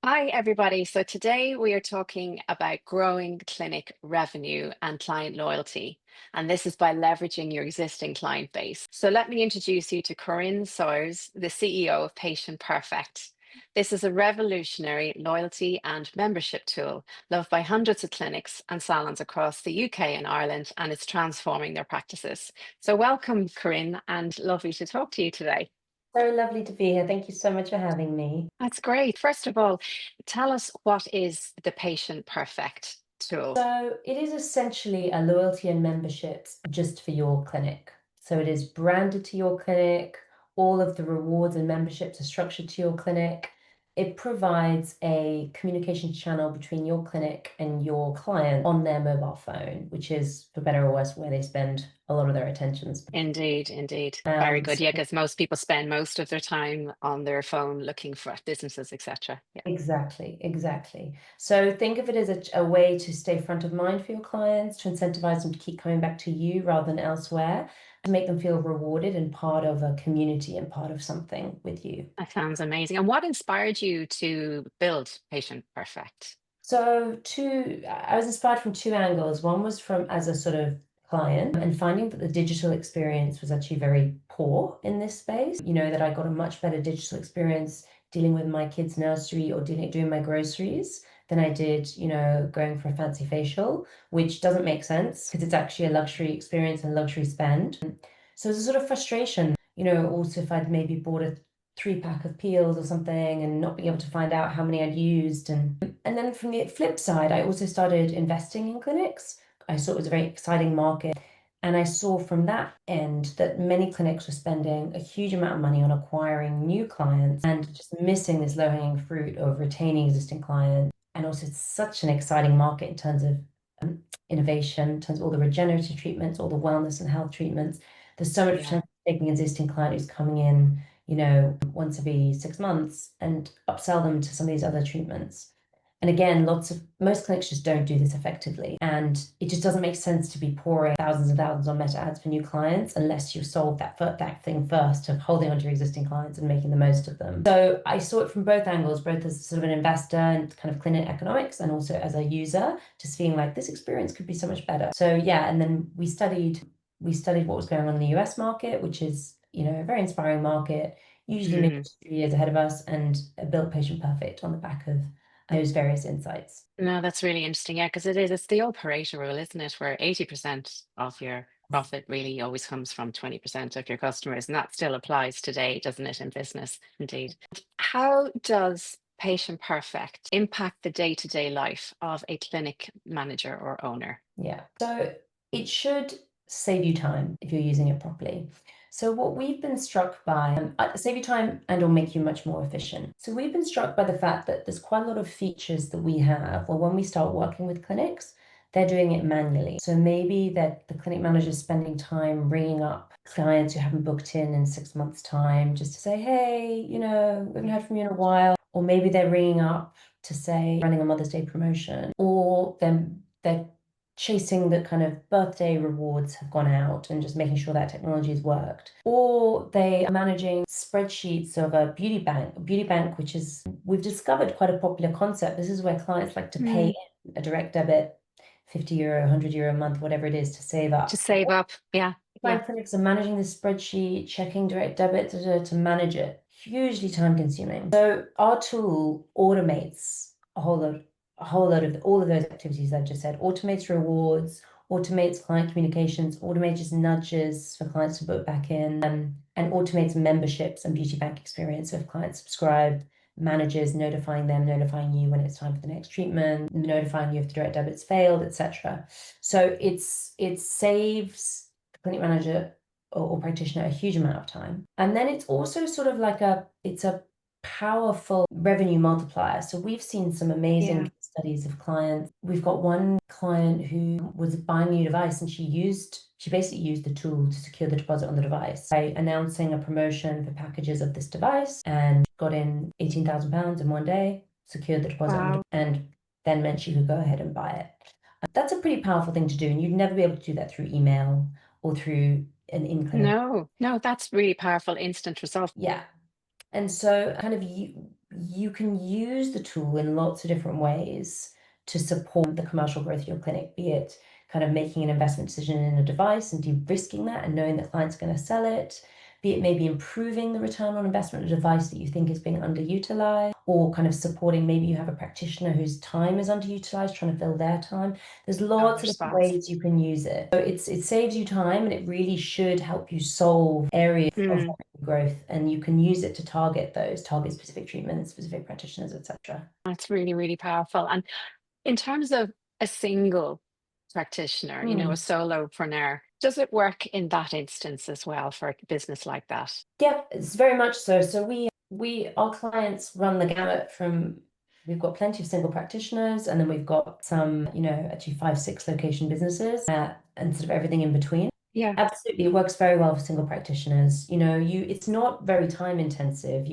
Hi, everybody. So today we are talking about growing clinic revenue and client loyalty. And this is by leveraging your existing client base. So let me introduce you to Corinne Sowers, the CEO of Patient Perfect. This is a revolutionary loyalty and membership tool loved by hundreds of clinics and salons across the UK and Ireland, and it's transforming their practices. So welcome, Corinne, and lovely to talk to you today. So lovely to be here. Thank you so much for having me. That's great. First of all, tell us what is the Patient Perfect tool? So, it is essentially a loyalty and memberships just for your clinic. So, it is branded to your clinic. All of the rewards and memberships are structured to your clinic. It provides a communication channel between your clinic and your client on their mobile phone, which is, for better or worse, where they spend a lot of their attentions. Indeed, indeed. Very Um, good. Yeah, because most people spend most of their time on their phone looking for businesses, etc. Yeah. Exactly, exactly. So think of it as a way to stay front of mind for your clients, to incentivize them to keep coming back to you rather than elsewhere, to make them feel rewarded and part of a community and part of something with you. That sounds amazing. And what inspired you to build Patient Perfect? I was inspired from two angles. One was from as a sort of client and finding that the digital experience was actually very poor in this space. That I got a much better digital experience dealing with my kids' nursery or doing my groceries than I did, going for a fancy facial, which doesn't make sense because it's actually a luxury experience and luxury spend. So there's a sort of frustration, also if I'd maybe bought a three-pack of peels or something and not being able to find out how many I'd used. And then from the flip side, I also started investing in clinics. I saw it was a very exciting market. And I saw from that end that many clinics were spending a huge amount of money on acquiring new clients and just missing this low-hanging fruit of retaining existing clients. And also, it's such an exciting market in terms of innovation, in terms of all the regenerative treatments, all the wellness and health treatments. There's so much Yeah. potential taking an existing client who's coming in, once every 6 months and upsell them to some of these other treatments. And again, most clinics just don't do this effectively. And it just doesn't make sense to be pouring thousands and thousands on meta ads for new clients unless you solve that thing first of holding onto your existing clients and making the most of them. So I saw it from both angles, both as sort of an investor and kind of clinic economics, and also as a user, just feeling like this experience could be so much better. So yeah, and then we studied what was going on in the US market, which is, a very inspiring market, usually maybe Mm. 2 years ahead of us, and built Patient Perfect on the back of those various insights. No, that's really interesting. Yeah, because it's the old Pareto rule, isn't it? Where 80% of your profit really always comes from 20% of your customers. And that still applies today, doesn't it, in business? Indeed. How does Patient Perfect impact the day-to-day life of a clinic manager or owner? Yeah. So it should save you time if you're using it properly. So what we've been struck by, save you time and or make you much more efficient. So we've been struck by the fact that there's quite a lot of features that we have, well, when we start working with clinics, they're doing it manually. So maybe that the clinic manager is spending time ringing up clients who haven't booked in 6 months' time just to say, hey, we haven't heard from you in a while. Or maybe they're ringing up to say, running a Mother's Day promotion, or they're chasing the kind of birthday rewards have gone out and just making sure that technology has worked. Or they are managing spreadsheets of a beauty bank, which is, we've discovered quite a popular concept. This is where clients like to pay Mm. in a direct debit, €50, €100 a month, whatever it is, to save To up. save up. Yeah. Yeah. Find clinics are managing this spreadsheet, checking direct debit to manage it. Hugely time consuming. So our tool automates a whole lot of all of those activities I've just said, automates rewards, automates client communications, automates nudges for clients to book back in, and automates memberships and beauty bank experience. So if clients subscribe, manages notifying them, notifying you when it's time for the next treatment, notifying you if the direct debit's failed, etc. So it saves the clinic manager or practitioner a huge amount of time. And then it's also sort of like it's a powerful revenue multiplier. So we've seen some amazing Yeah. case studies of clients. We've got one client who was buying a new device and she basically used the tool to secure the deposit on the device by announcing a promotion for packages of this device and got in £18,000 in one day, secured the deposit Wow. and then meant she could go ahead and buy it. That's a pretty powerful thing to do, and you'd never be able to do that through email or through an in-clinic. No, no, that's really powerful instant result. Yeah. And so kind of you can use the tool in lots of different ways to support the commercial growth of your clinic, be it kind of making an investment decision in a device and de-risking that and knowing that clients are going to sell it, be it maybe improving the return on investment of a device that you think is being underutilized, or kind of supporting, maybe you have a practitioner whose time is underutilized, trying to fill their time. There's lots Other of different spots. ways you can use it. So it saves you time, and it really should help you solve areas of Mm, growth, and you can use it to target specific treatments, specific practitioners, etc. that's really, really powerful. And in terms of a single practitioner, a solopreneur, does it work in that instance as well for a business like that? Yeah, it's very much so. So our clients run the gamut from, we've got plenty of single practitioners, and then we've got some, actually 5, 6 location businesses, and sort of everything in between. Yeah, Absolutely, it works very well for single practitioners. It's not very time intensive.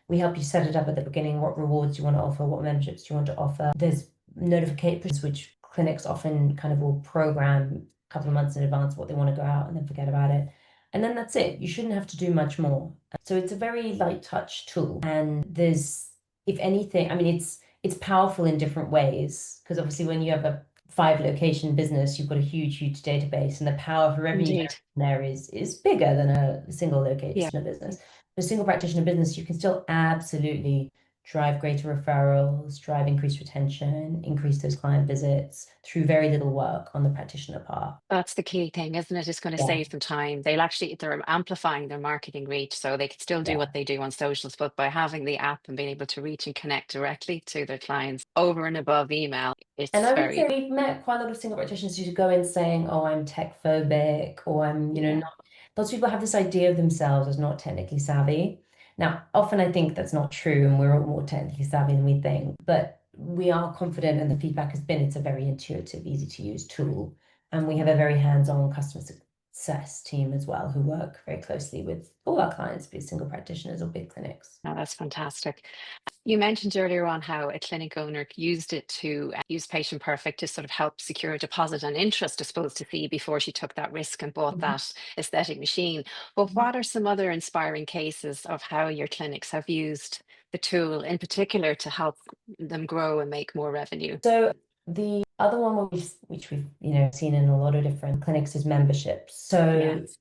We help you set it up at the beginning, what rewards you want to offer, what memberships you want to offer. There's notifications which clinics often kind of will program a couple of months in advance what they want to go out and then forget about it. And then that's it. You shouldn't have to do much more. So it's a very light touch tool. And if anything, I mean, it's powerful in different ways, because obviously when you have a 5 location business, you've got a huge, huge database, and the power for revenue indeed. generation there is bigger than a single Yeah, location business. For a single practitioner business, you can still absolutely drive greater referrals, drive increased retention, increase those client visits through very little work on the practitioner part. that's the key thing, isn't it? It's going to Yeah, save them time. They're amplifying their marketing reach, so they can still do yeah. what they do on socials, but by having the app and being able to reach and connect directly to their clients over and above email, And it's I would say very, we've met quite a lot of single practitioners who go in saying, "Oh, I'm tech phobic," or "I'm, yeah. not." Lots of people have this idea of themselves as not technically savvy. Now, often I think that's not true, and we're all more technically savvy than we think. But we are confident, and the feedback has been it's a very intuitive, easy to use tool, and we have a very hands-on customer success team as well, who work very closely with all our clients, be it single practitioners or big clinics. No, that's fantastic. You mentioned earlier on how a clinic owner used it to use Patient Perfect to sort of help secure a deposit and interest, I suppose, to see before she took that risk and bought Mhm. that aesthetic machine. But what are some other inspiring cases of how your clinics have used the tool in particular to help them grow and make more revenue? So the other one which we've seen in a lot of different clinics is memberships. So Yes.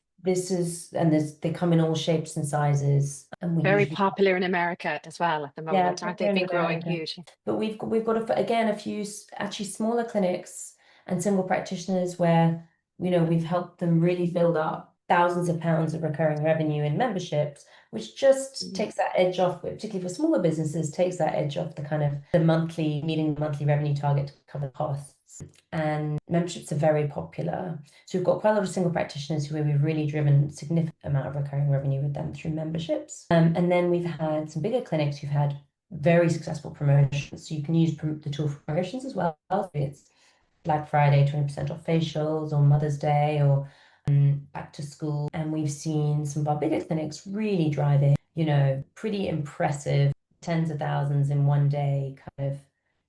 they come in all shapes and sizes, and we Very usually, popular in America as well at the yeah, moment, aren't they? popular in Been growing America. huge. But we've got again a few actually smaller clinics and single practitioners where we've helped them really build up thousands of pounds of recurring revenue in memberships, which just Mhm. takes that edge off, particularly for smaller businesses, takes that edge off the kind of the monthly meeting the monthly revenue target to cover costs. And memberships are very popular. So we've got quite a lot of single practitioners who we've really driven significant amount of recurring revenue with them through memberships. And then we've had some bigger clinics who've had very successful promotions. So you can use the tool for promotions as well. It's Black Friday, 20% off facials, or Mother's Day, or back to school. And we've seen some of our bigger clinics really driving, pretty impressive tens of thousands in one day kind of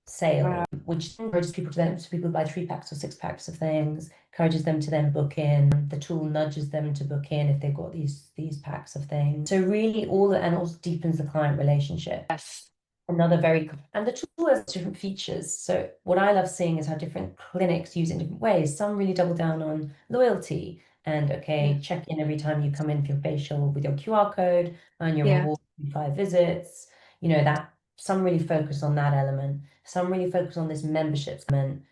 sale, Wow. which encourages people to buy 3 packs or 6 packs of things, encourages them to then book in. The tool nudges them to book in if they've got these packs of things. So really and also deepens the client relationship. Yes. And the tool has different features. So what I love seeing is how different clinics use it in different ways. Some really double down on loyalty and, Yeah. okay, check in every time you come in for your facial with your QR code, and your Yeah. reward for 5 visits. That some really focus on that element. Some really focus on this memberships element,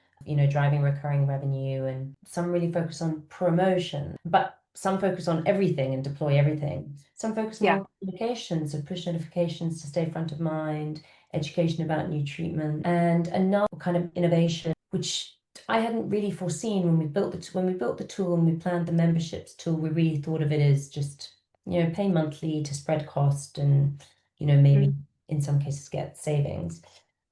driving recurring revenue, and some really focus on promotion. But some focus on everything and deploy everything. Some focus more Yeah. on communications, so push notifications to stay front of mind, education about new treatment, and another kind of innovation which I hadn't really foreseen when we built the tool and we planned the memberships tool. We really thought of it as just pay monthly to spread cost, and maybe Mm. in some cases get savings.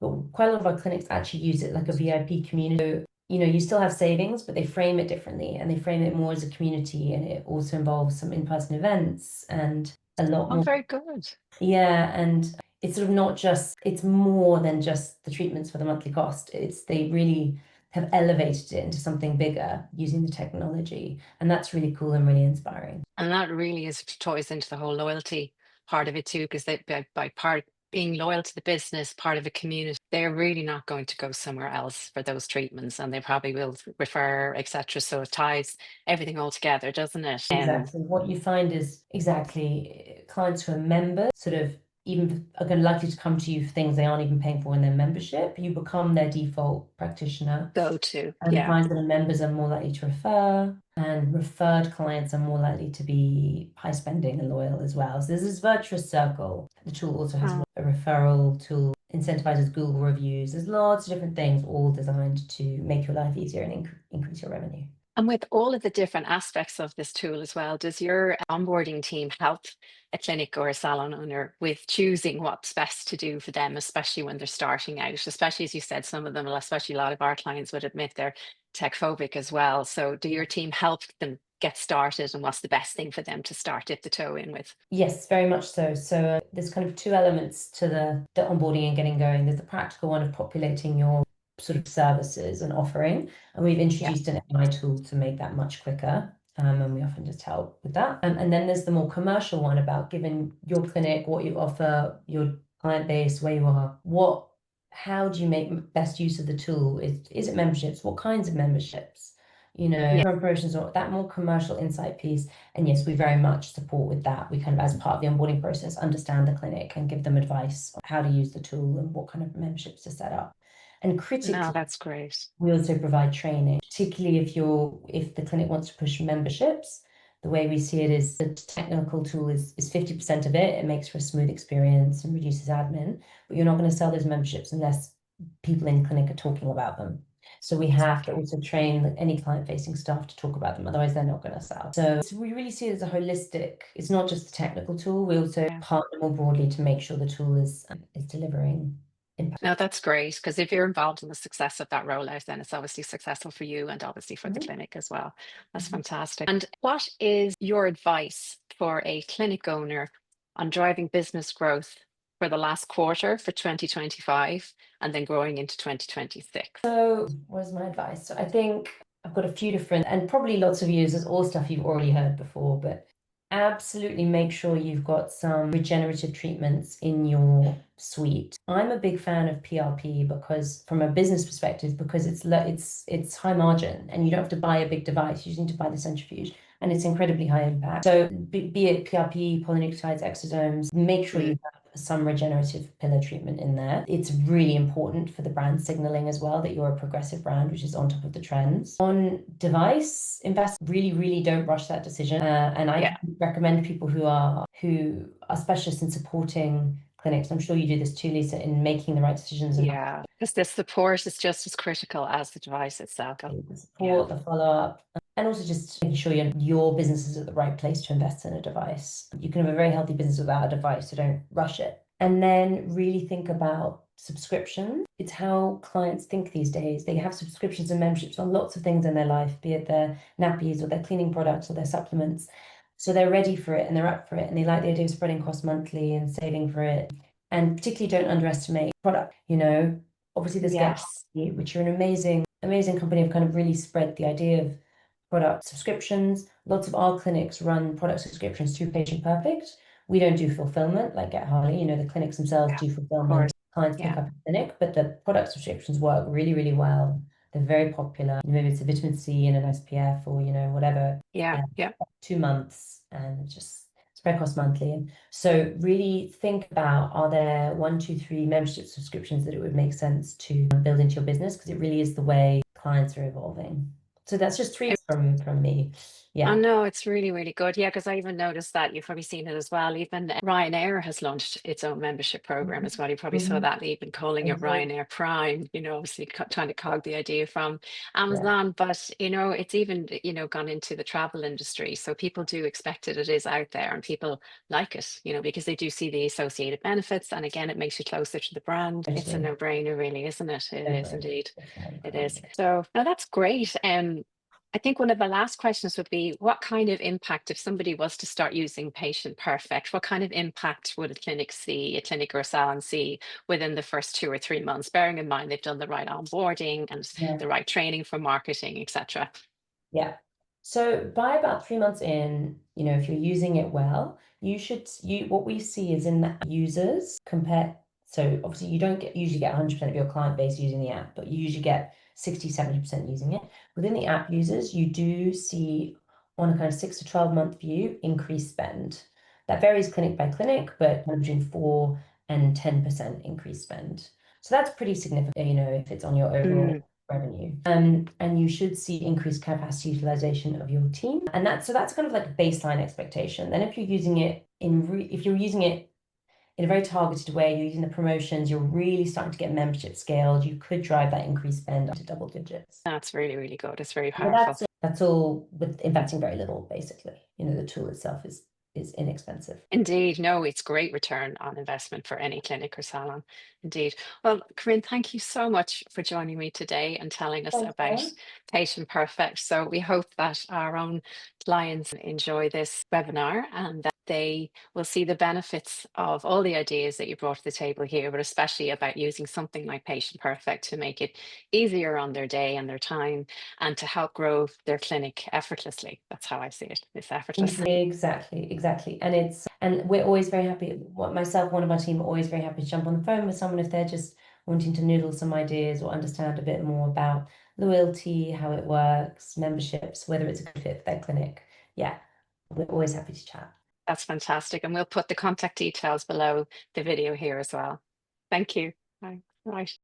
But quite a lot of our clinics actually use it like a VIP community. You still have savings, but they frame it differently, and they frame it more as a community, and it also involves some in-person events and a lot Oh, more. very good. Yeah, and it's sort of not just, it's more than just the treatments for the monthly cost. They really have elevated it into something bigger using the technology, and that's really cool and really inspiring. And that really is toys into the whole loyalty part of it too, because they by part being loyal to the business, part of a community, they're really not going to go somewhere else for those treatments, and they probably will refer, etc. So it ties everything all together, doesn't it? Exactly. What you find is exactly clients who are members sort of even are going to likely to come to you for things they aren't even paying for in their membership. You become their default practitioner. Go to, And yeah. clients that are members are more likely to refer, and referred clients are more likely to be high spending and loyal as well. So there's this virtuous circle. The tool also has Oh. a referral tool, incentivizes Google reviews. There's lots of different things all designed to make your life easier and increase your revenue. And with all of the different aspects of this tool as well, does your onboarding team help a clinic or a salon owner with choosing what's best to do for them, especially when they're starting out? Especially as you said, some of them, well, especially a lot of our clients would admit they're tech phobic as well. So do your team help them get started, and what's the best thing for them to start, dip the toe in with? Yes, very much so. So there's kind of two elements to the onboarding and getting going. There's the practical one of populating your sort of services and offering, and we've Yeah. introduced an AI tool to make that much quicker. And we often just help with that. And then there's the more commercial one about giving your clinic what you offer, your client base, where you are, how do you make best use of the tool? Is it memberships? What kinds of memberships? Yeah. Promotions, or that more commercial insight piece. And yes, we very much support with that. We kind of, as part of the onboarding process, understand the clinic and give them advice on how to use the tool and what kind of memberships to set up. And No, critically, that's great. we also provide training, particularly if the clinic wants to push memberships. The way we see it is the technical tool is 50% of it. It makes for a smooth experience and reduces admin, but you're not going to sell those memberships unless people in clinic are talking about them. So we have to also train any client-facing staff to talk about them, otherwise they're not going to sell. So we really see it as a holistic. It's not just the technical tool. We also Yeah. partner more broadly to make sure the tool is delivering impact. No, that's great, because if you're involved in the success of that rollout, then it's obviously successful for you and obviously for the Mhm. clinic as well. That's Mhm. fantastic. And what is your advice for a clinic owner on driving business growth for the last quarter for 2025 and then growing into 2026? So what is my advice? So I think I've got a few different, and probably lots of users, all stuff you've already heard before, but absolutely make sure you've got some regenerative treatments in your suite. I'm a big fan of PRP because, from a business perspective, because it's high margin and you don't have to buy a big device. You just need to buy the centrifuge, and it's incredibly high impact. So be it PRP, polynucleotides, exosomes, make sure you have some regenerative pillar treatment in there. It's really important for the brand signaling as well that you're a progressive brand, which is on top of the trends. On device, invest, really don't rush that decision. And I Yeah. recommend people who are specialists in supporting clinics. I'm sure you do this too, Lisa, in making the right decisions and Yeah. Because the support is just as critical as the device itself. the Yeah. support, the follow-up, and also just making sure your business is at the right place to invest in a device. You can have a very healthy business without a device, so don't rush it. And then really think about subscription. It's how clients think these days. They have subscriptions and memberships on lots of things in their life, be it their nappies or their cleaning products or their supplements. So they're ready for it and they're up for it, and they like the idea of spreading costs monthly and saving for it. And particularly don't underestimate product. Obviously there's Get, Yes. which are an amazing company, have kind of really spread the idea of product subscriptions. Lots of our clinics run product subscriptions through Patient Perfect. We don't do fulfillment like Get Harley. The clinics themselves Yeah. do Of course. fulfillment. Clients pick Yeah. up at the clinic, but the product subscriptions work really well. They're very popular. Maybe it's a vitamin C and an SPF or whatever. Yeah. Yeah. 2 months and just spread cost monthly. And so really think about, are there 1, 2, 3 membership subscriptions that it would make sense to build into your business? Because it really is the way clients are evolving. So that's just 3 from me. Oh Yeah. no, it's really good. Yeah, because I even noticed that you've probably seen it as well. Even Ryanair has launched its own membership program as well. You probably saw Mhm. that, even calling it Exactly. Ryanair Prime, obviously trying to cog the idea from Yeah. Amazon. But, it's even, gone into the travel industry. So people do expect it. It is out there and people like it, because they do see the associated benefits. And again, it makes you closer to the brand. It's a Totally. no-brainer, really, isn't it? It is Definitely. indeed. It is. Definitely. So, no, that's great. I think one of the last questions would be, what kind of impact, if somebody was to start using Patient Perfect, what kind of impact would a clinic or a salon see within the first 2 or 3 months, bearing in mind they've done the right onboarding and Yeah. the right training for marketing, etc. Yeah. So by about 3 months in, if you're using it well, what we see is in the users compare So obviously you don't usually get 100% of your client base using the app, but you usually get 60-70% using it. Within the app users, you do see on a kind of 6 to 12 month view increased spend. That varies clinic by clinic, but kind of between 4 and 10% increased spend. So that's pretty significant, if it's on your overall revenue. And you should see increased capacity utilization of your team. And that's kind of like baseline expectation. Then if you're using it in a very targeted way, you're using the promotions, you're really starting to get membership scaled, you could drive that increased spend up to double digits. That's really, really good. It's very But powerful. that's all with investing very little, basically. The tool itself is inexpensive. Indeed, no, it's great return on investment for any clinic or salon. Indeed. Well, Corinne, thank you so much for joining me today and telling us Thanks, about Sarah. Patient Perfect. So we hope that our own clients enjoy this webinar and that they will see the benefits of all the ideas that you brought to the table here, but especially about using something like Patient Perfect to make it easier on their day and their time and to help grow their clinic effortlessly. That's how I see it. It's effortless. Exactly. And we're always very happy. Myself, one of our team, are always very happy to jump on the phone with someone if they're just wanting to noodle some ideas or understand a bit more about loyalty, how it works, memberships, whether it's a good fit for their clinic. Yeah, we're always happy to chat. That's fantastic. And we'll put the contact details below the video here as well. Thank you. Bye. Right.